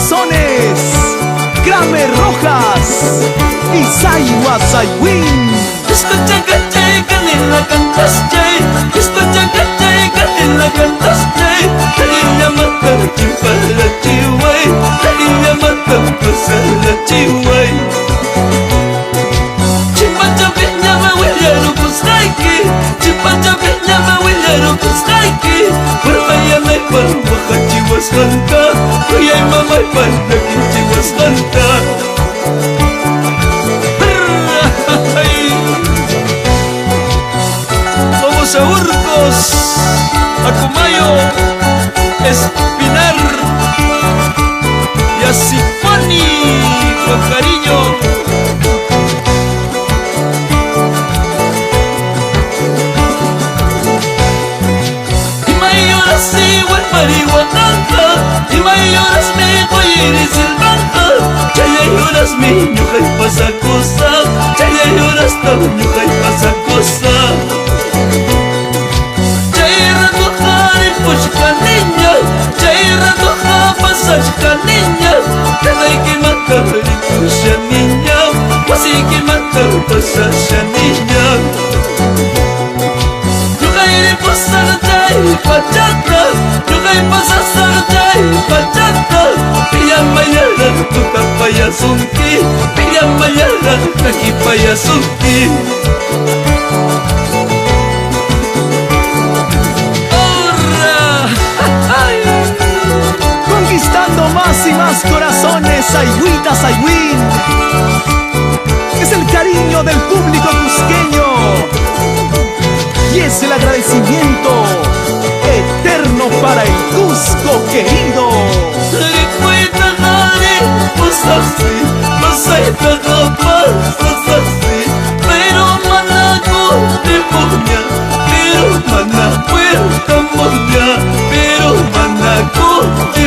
corazones, Kramer Rojas y Saiwa Saiwin. Escucha caché, canela cantaste. Escucha caché, canela cantaste. Cariña mata, chimpala chihuay. Cariña mata, pasala chihuay. Chimpacha piña me huele a rupustaiki. Chimpacha piña me huele a rupustaiki. Pero me pan baja chihuas canta. Oye mamá y pan aquí chihuas canta. Vamos a Urcos, a Cumayo, Espinar y a Sifani con cariño. Y mayoras igual marihuananta, y mayoras me guayiris el banta. Chaya lloras mi ñuja y pasa cosa, chaya lloras tu ñuja y pasa cosa. Que matar esa niña, pues hay que matar esa niña. Yo caeré pasar de pachata, yo caeré pasar de pachata. Pilla mañana, tu payasunki, pilla mañana, aquí payasunki. Conquistando más y más corazones, Saiwita Saiwin. Es el cariño del público cusqueño y es el agradecimiento eterno para el Cusco querido. Pero manaco de moña, pero manaco de moña, pero manaco de